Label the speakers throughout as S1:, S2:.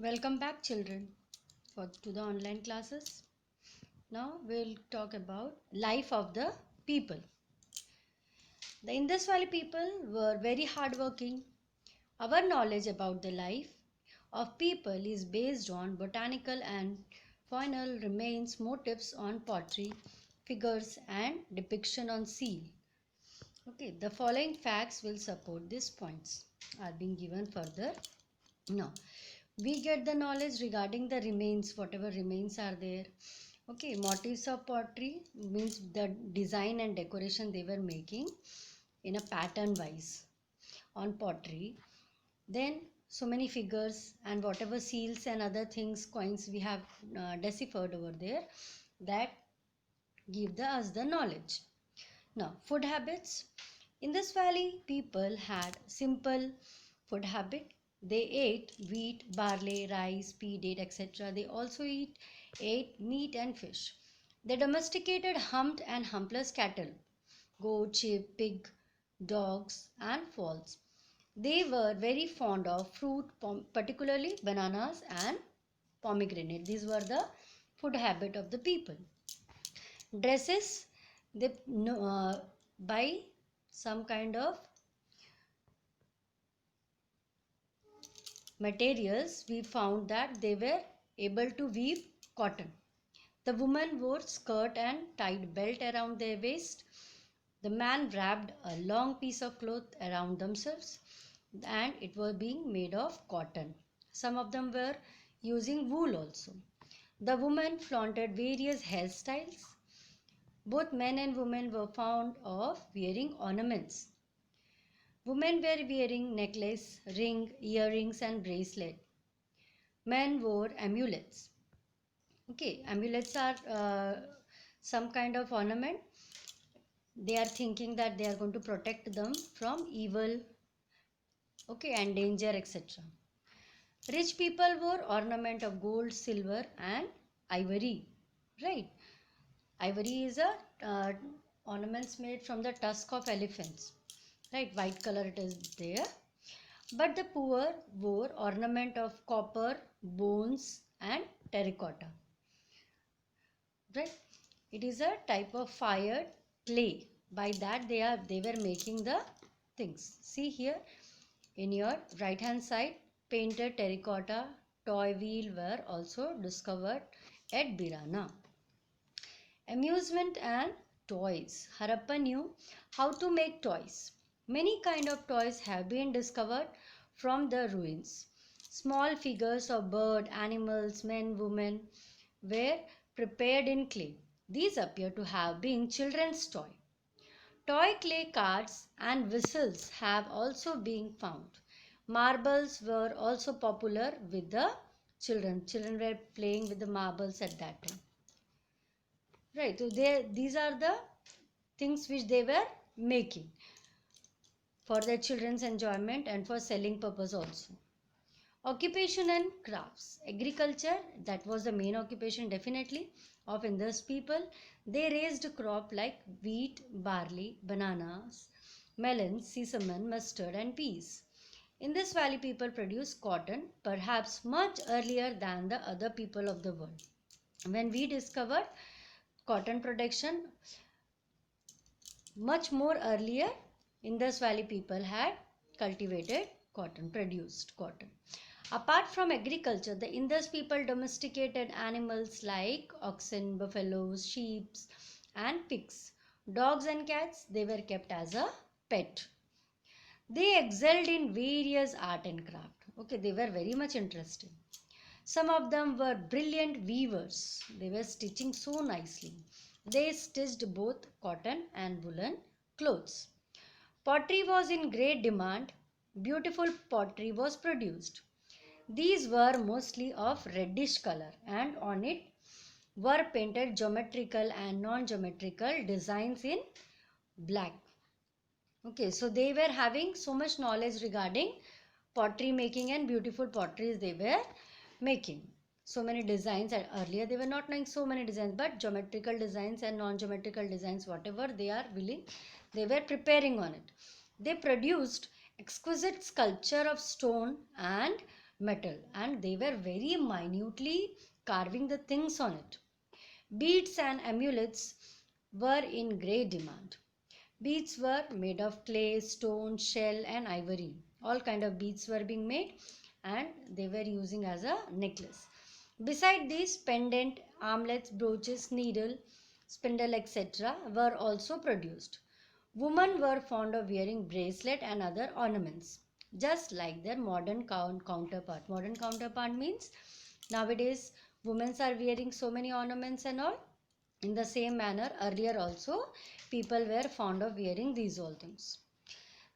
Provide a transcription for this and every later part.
S1: Welcome back, children, to the online classes. Now we'll talk about life of the people. The Indus Valley people were very hardworking. Our knowledge about the life of people is based on botanical and faunal remains, motifs on pottery, figures, and depiction on seal. Okay, the following facts will support these points are being given further. Now, we get the knowledge regarding the remains, whatever remains are there. Okay, motifs of pottery means the design and decoration they were making in a pattern wise on pottery. Then so many figures and whatever seals and other things, coins we have deciphered over there, that give us the knowledge. Now, food habits. In this valley, people had simple food habit. They ate wheat, barley, rice, pea, date, etc. They also ate meat and fish. They domesticated humped and humpless cattle, goat, sheep, pig, dogs, and fowls. They were very fond of fruit, particularly bananas and pomegranate. These were the food habit of the people. Dresses, they buy some kind of materials. We found that they were able to weave cotton. The woman wore skirt and tied belt around their waist. The man wrapped a long piece of cloth around themselves, and it was being made of cotton. Some of them were using wool also. The woman flaunted various hairstyles. Both men and women were fond of wearing ornaments. Women were wearing necklace, ring, earrings and bracelet. Men wore amulets. Okay, amulets are some kind of ornament. They are thinking that they are going to protect them from evil, okay, and danger, etc. Rich people wore ornament of gold, silver and ivory, right? Ivory is a ornaments made from the tusk of elephants, right? White color it is there. But the poor wore ornament of copper, bones and terracotta, right? It is a type of fired clay. By that they were making the things. See here in your right hand side, painted terracotta toy wheel were also discovered at Birana. Amusement and toys. Harappa knew how to make toys. Many kind of toys have been discovered from the ruins. Small figures of bird, animals, men, women were prepared in clay. These appear to have been children's toy. Toy clay cards and whistles have also been found. Marbles were also popular with the children. Children were playing with the marbles at that time. Right, so these are the things which they were making for their children's enjoyment and for selling purpose also. Occupation and crafts. Agriculture, that was the main occupation definitely of Indus people. They raised crop like wheat, barley, bananas, melons, sesame, mustard and peas. Indus Valley people produced cotton perhaps much earlier than the other people of the world. When we discovered cotton production much more earlier, Indus Valley people had cultivated cotton, produced cotton. Apart from agriculture, the Indus people domesticated animals like oxen, buffaloes, sheep and pigs. Dogs and cats, they were kept as a pet. They excelled in various art and craft. Okay, they were very much interested. Some of them were brilliant weavers. They were stitching so nicely. They stitched both cotton and woolen clothes. Pottery was in great demand. Beautiful pottery was produced. These were mostly of reddish color, and on it were painted geometrical and non-geometrical designs in black. Okay, so they were having so much knowledge regarding pottery making, and beautiful potteries they were making. So many designs, and earlier they were not knowing so many designs, but geometrical designs and non-geometrical designs, whatever they are willing, they were preparing on it. They produced exquisite sculpture of stone and metal, and they were very minutely carving the things on it. Beads and amulets were in great demand. Beads were made of clay, stone, shell and ivory. All kind of beads were being made and they were using as a necklace. Beside these, pendant, armlets, brooches, needle, spindle, etc. were also produced. Women were fond of wearing bracelet and other ornaments, just like their modern counterpart. Modern counterpart means nowadays women are wearing so many ornaments and all. In the same manner, earlier also people were fond of wearing these all things.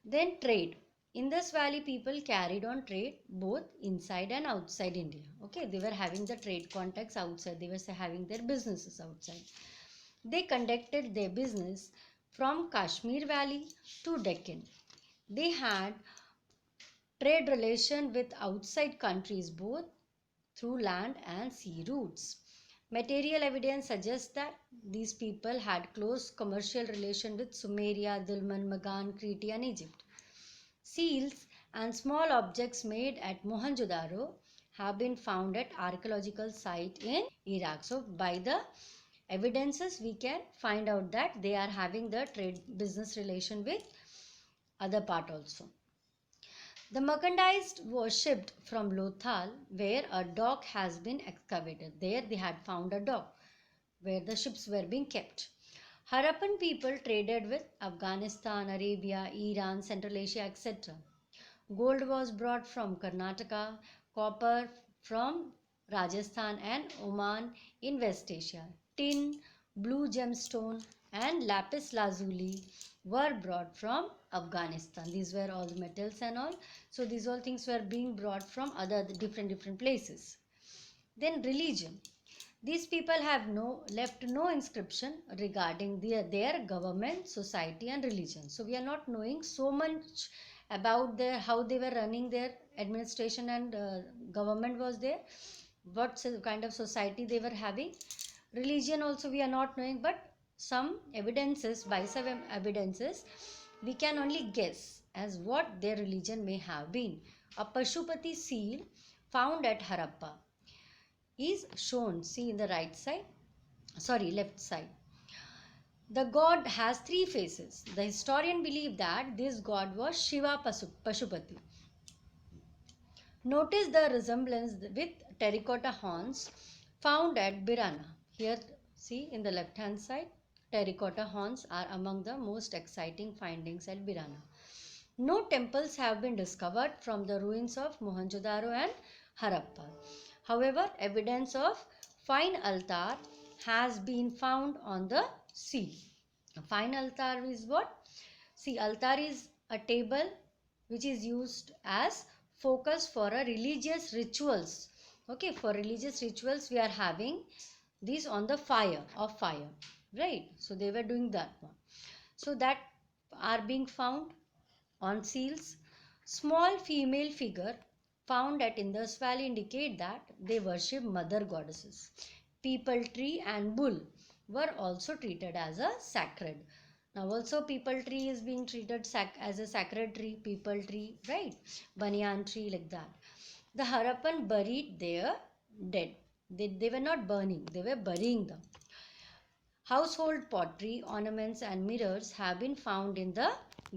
S1: Then trade. Indus Valley people carried on trade both inside and outside India. Okay, they were having the trade contacts outside. They were having their businesses outside. They conducted their business from Kashmir Valley to Deccan. They had trade relation with outside countries both through land and sea routes. Material evidence suggests that these people had close commercial relation with Sumeria, Dilmun, Magan, Crete and Egypt. Seals and small objects made at Mohenjo-daro have been found at archaeological site in Iraq. So by the evidences we can find out that they are having the trade business relation with other part also. The merchandise was shipped from Lothal where a dock has been excavated. There they had found a dock where the ships were being kept. Harappan people traded with Afghanistan, Arabia, Iran, Central Asia, etc. Gold was brought from Karnataka, copper from Rajasthan and Oman in West Asia. Tin, blue gemstone and lapis lazuli were brought from Afghanistan. These were all the metals and all. So these all things were being brought from other different places. Then religion. These people have left no inscription regarding their government, society and religion. So we are not knowing so much about how they were running their administration and government was there, what kind of society they were having. Religion also we are not knowing, but some evidences, by some evidences, we can only guess as what their religion may have been. A Pashupati seal found at Harappa is shown, see in the left side. The god has three faces. The historian believed that this god was Shiva Pashupati. Notice the resemblance with terracotta horns found at Birana. Here, see in the left hand side, terracotta horns are among the most exciting findings at Birana. No temples have been discovered from the ruins of Mohenjo-daro and Harappa. However, evidence of fine altar has been found on the seal. A fine altar is what? See, altar is a table which is used as focus for a religious rituals. Okay, for religious rituals we are having these on the fire, right? So they were doing that one. So that are being found on seals. Small female figure found at Indus Valley indicate that they worship mother goddesses. Peepal tree and bull were also treated as a sacred. Now also peepal tree is being treated as a sacred tree, peepal tree, right? Banyan tree, like that. The Harappan buried their dead. They were not burning, they were burying them. Household pottery, ornaments and mirrors have been found in the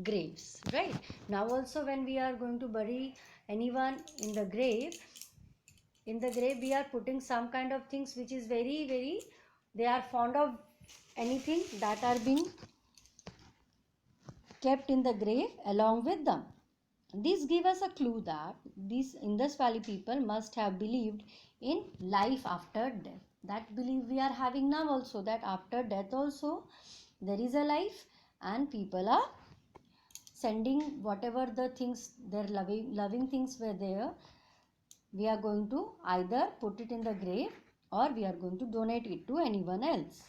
S1: graves, right? Now also when we are going to bury anyone in the grave we are putting some kind of things which is very, they are fond of anything that are being kept in the grave along with them. This gives us a clue that these Indus Valley people must have believed in life after death. That belief we are having now also, that after death also there is a life and people are sending whatever the things, their loving things were there, we are going to either put it in the grave or we are going to donate it to anyone else.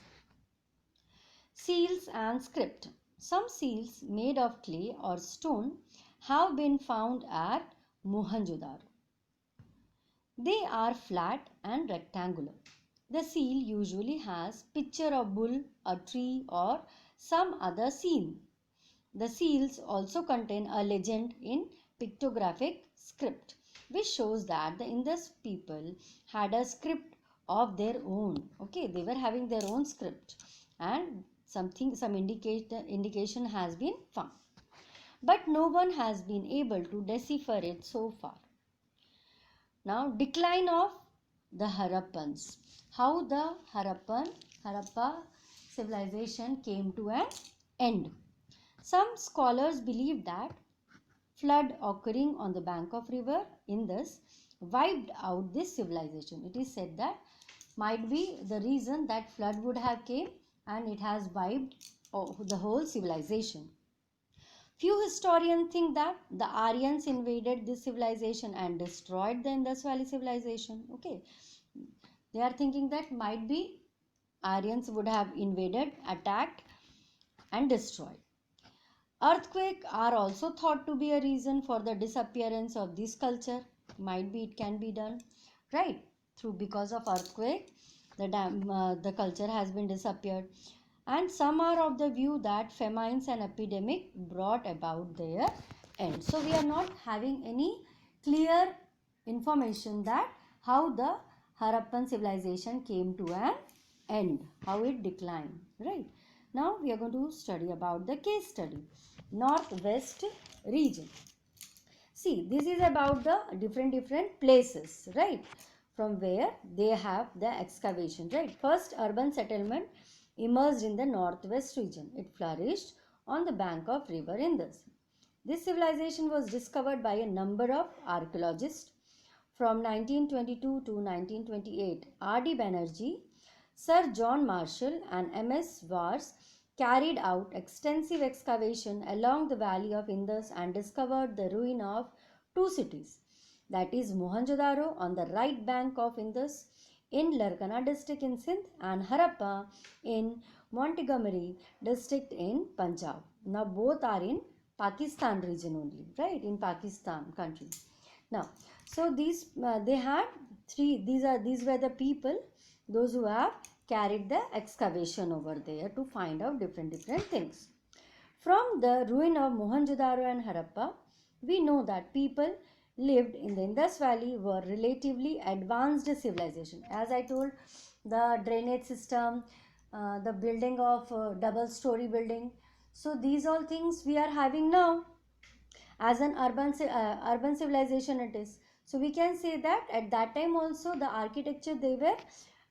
S1: Seals and script. Some seals made of clay or stone have been found at Mohenjo-daro. They are flat and rectangular. The seal usually has picture of bull, a tree or some other scene. The seals also contain a legend in pictographic script. which shows that the Indus people had a script of their own. Okay, they were having their own script, and some indication has been found, but no one has been able to decipher it so far. Now, decline of the Harappans. How the Harappa civilization came to an end. Some scholars believe that flood occurring on the bank of river Indus wiped out this civilization. It is said that might be the reason that flood would have came and it has wiped the whole civilization. Few historians think that the Aryans invaded this civilization and destroyed the Indus Valley civilization. Okay, they are thinking that might be Aryans would have invaded, attacked and destroyed. Earthquakes are also thought to be a reason for the disappearance of this culture. Might be it can be done, right? Through because of earthquake, the culture has been disappeared. And some are of the view that famines and epidemic brought about their end. So we are not having any clear information that how the Harappan civilization came to an end, how it declined, right? Now we are going to study about the case study, Northwest region. See, this is about the different places, right? From where they have the excavation, right? First urban settlement emerged in the northwest region. It flourished on the bank of river Indus. This civilization was discovered by a number of archaeologists from 1922 to 1928. R.D. Banerjee, Sir John Marshall and M.S. Vars carried out extensive excavation along the valley of Indus and discovered the ruin of two cities, that is Mohenjo-daro on the right bank of Indus in Larkana district in Sindh and Harappa in Montgomery district in Punjab. Now both are in Pakistan region only, right? In Pakistan country. Now, so these they had three. These were the people, those who have carried the excavation over there to find out different things. From the ruin of Mohenjo-daro and Harappa, we know that people lived in the Indus Valley were relatively advanced civilization. As I told, the drainage system, the building of double-story building. So these all things we are having now as an urban civilization it is. So we can say that at that time also the architecture they were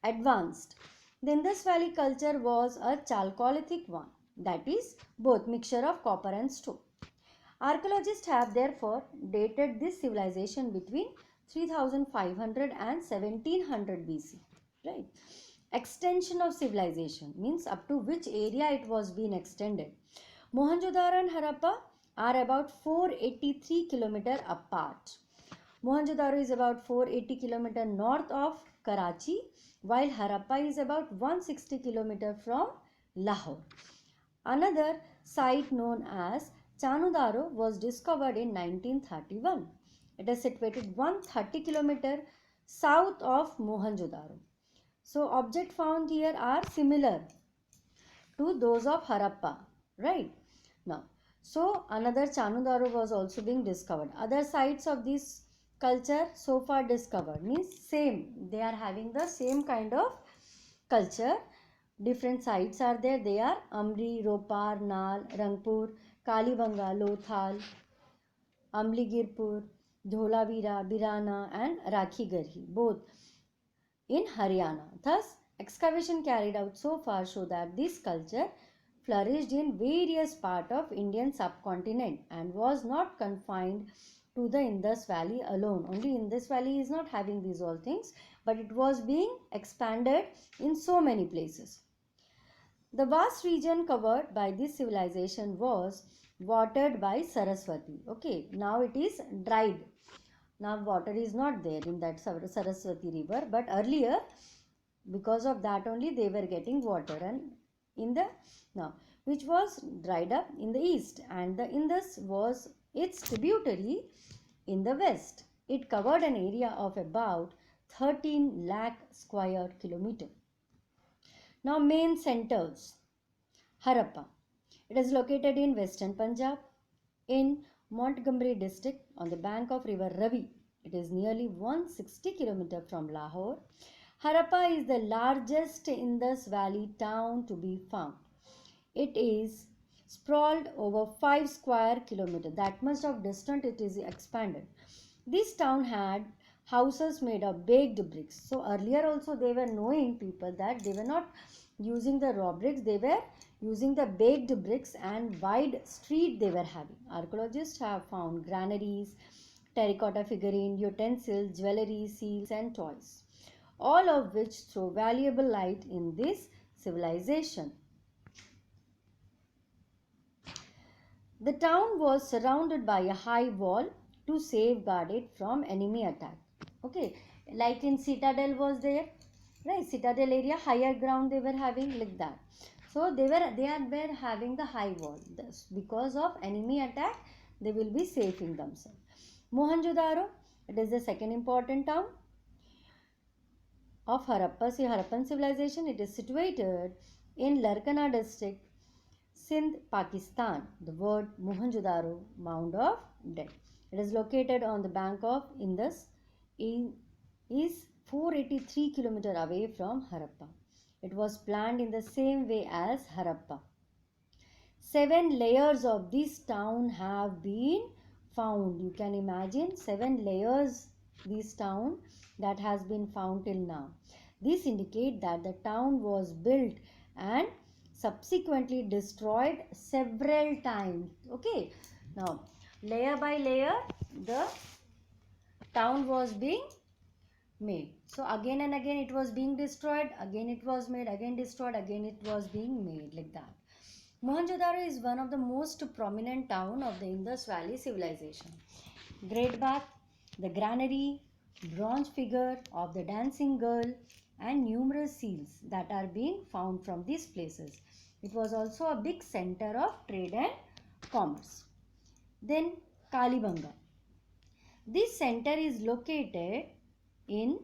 S1: advanced. The Indus Valley culture was a chalcolithic one, that is both mixture of copper and stone. Archaeologists have therefore dated this civilization between 3500 and 1700 BC, right? Extension of civilization means up to which area it was being extended. Mohenjo-daro and Harappa are about 483 km apart. Mohenjo-daro is about 480 km north of Karachi, while Harappa is about 160 km from Lahore. Another site known as Chanudaro was discovered in 1931. It is situated 130 km south of Mohenjo-daro. So objects found here are similar to those of Harappa, right? Now, so another Chanudaro was also being discovered. Other sites of this culture so far discovered means same. They are having the same kind of culture. Different sites are there. They are Amri, Ropar, Nal, Rangpur, Kalibanga, Lothal, Amligirpur, Dholavira, Birana and Rakhigarhi, both in Haryana. Thus, excavation carried out so far show that this culture flourished in various parts of Indian subcontinent and was not confined to the Indus Valley alone. Only Indus Valley is not having these all things, but it was being expanded in so many places. The vast region covered by this civilization was watered by Saraswati. Okay, now it is dried. Now water is not there in that Saraswati river, but earlier because of that only they were getting water, and in the now which was dried up in the east, and the Indus was its tributary in the west. It covered an area of about 13 lakh square kilometer. Now main centers. Harappa. It is located in western Punjab in Montgomery district on the bank of river Ravi. It is nearly 160 km from Lahore. Harappa is the largest Indus Valley town to be found. It is sprawled over 5 square kilometers. That much of distance it is expanded. This town had houses made of baked bricks. So earlier also they were knowing people that they were not using the raw bricks, they were using the baked bricks, and wide street they were having. Archaeologists have found granaries, terracotta figurine, utensils, jewelry, seals and toys, all of which throw valuable light in this civilization. The town was surrounded by a high wall to safeguard it from enemy attack. Okay, like in citadel was there, right? Citadel area, higher ground they were having, like that. So they were having the high wall. Because of enemy attack, they will be safe in themselves. Mohenjo-daro, it is the second important town of Harappan civilization. It is situated in Larkana district, Sindh, Pakistan. The word Mohenjo-daro, mound of dead. It is located on the bank of Indus. Is 483 km away from Harappa. It was planned in the same way as Harappa. 7 layers of this town have been found. You can imagine 7 layers this town that has been found till now. This indicates that the town was built and subsequently destroyed several times. Okay, now layer by layer the town was being made. So again and again it was being destroyed, again it was made, again destroyed, again it was being made, like that. Mohenjo-daro is one of the most prominent town of the Indus Valley civilization. Great Bath, the granary, bronze figure of the dancing girl and numerous seals that are being found from these places. It was also a big center of trade and commerce. Then Kalibanga. This center is located in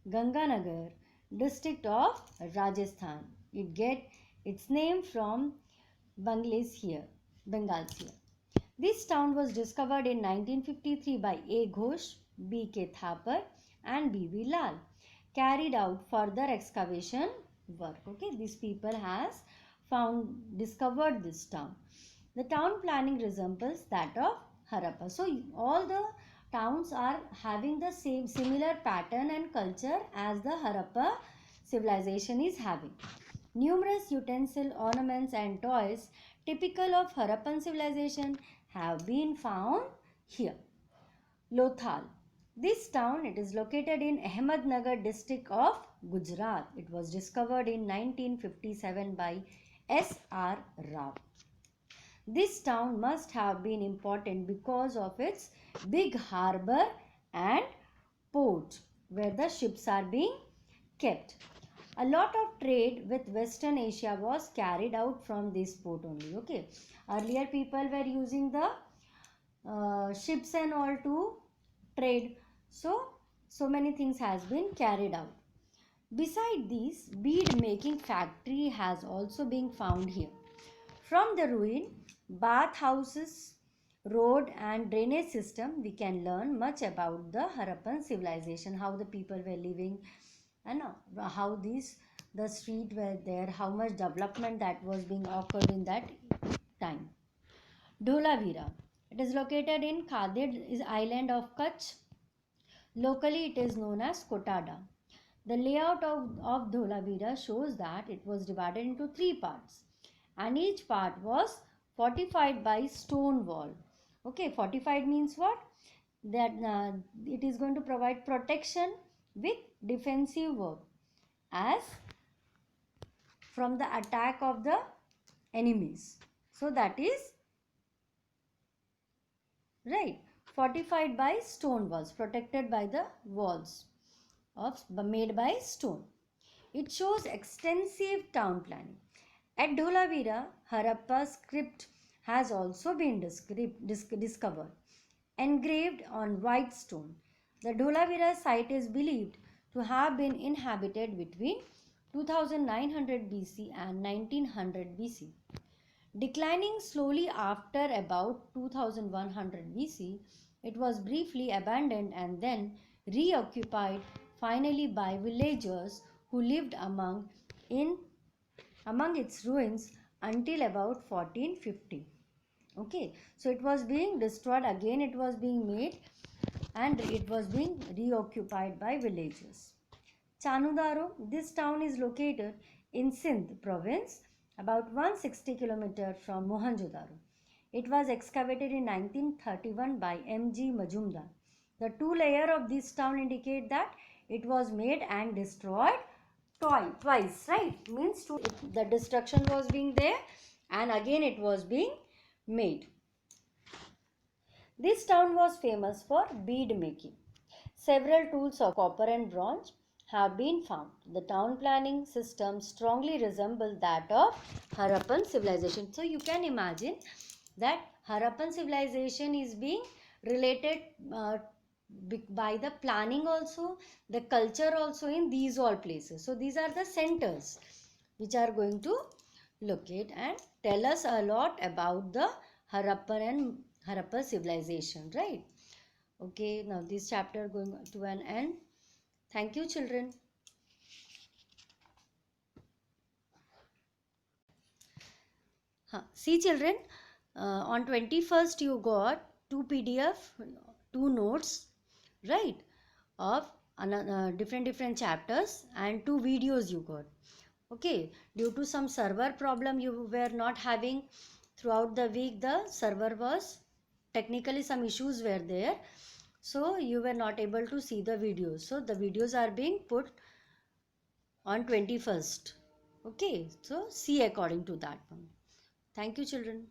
S1: Ganganagar district of Rajasthan. It gets its name from Bengals here. This town was discovered in 1953 by A. Ghosh, B. K. Thapar and B. V. Lal. Carried out further excavation work. Okay, these people has discovered this town. The town planning resembles that of Harappa. So all the towns are having the similar pattern and culture as the Harappa civilization is having. Numerous utensil, ornaments and toys typical of Harappan civilization have been found here. Lothal. This town, it is located in Ahmednagar district of Gujarat. It was discovered in 1957 by S.R. Rao. This town must have been important because of its big harbour and port where the ships are being kept. A lot of trade with Western Asia was carried out from this port only. Okay, earlier people were using the ships and all to trade. So many things has been carried out. Beside this, bead making factory has also been found here. From the ruin, bath houses, road and drainage system, we can learn much about the Harappan civilization, how the people were living and how the street were there, how much development that was being occurred in that time. Dholavira. It is located in Khadir island of Kutch. Locally it is known as Kotada. The layout of Dholavira shows that it was divided into 3 parts and each part was fortified by stone wall. Okay, fortified means what? That it is going to provide protection with defensive work as from the attack of the enemies. So that is right, fortified by stone walls, protected by the walls made by stone. It shows extensive town planning. At Dholavira, Harappa script has also been discovered, engraved on white stone. The Dholavira site is believed to have been inhabited between 2900 BC and 1900 BC. Declining slowly after about 2100 BC, It was briefly abandoned and then reoccupied finally by villagers who lived among its ruins until about 1450. Okay, so it was being destroyed again, it was being made and it was being reoccupied by villagers. Chanudaro, this town is located in Sindh province, about 160 km from Mohenjo-daro. It was excavated in 1931 by M.G. Majumdar. The two layers of this town indicate that it was made and destroyed twice, right? Means the destruction was being there and again it was being made. This town was famous for bead making. Several tools of copper and bronze have been found. The town planning system strongly resembles that of Harappan civilization. So you can imagine that Harappan civilization is being related by the planning also, the culture also in these all places. So these are the centers which are going to locate and tell us a lot about the Harappan civilization, right? Okay, now this chapter going to an end. Thank you, children. See, children, on 21st you got two PDF, two notes, right, of different chapters and two videos you got. Okay, due to some server problem you were not having throughout the week, the server was technically some issues were there, so you were not able to see the videos. So the videos are being put on 21st. Okay, so see according to that one. Thank you, children.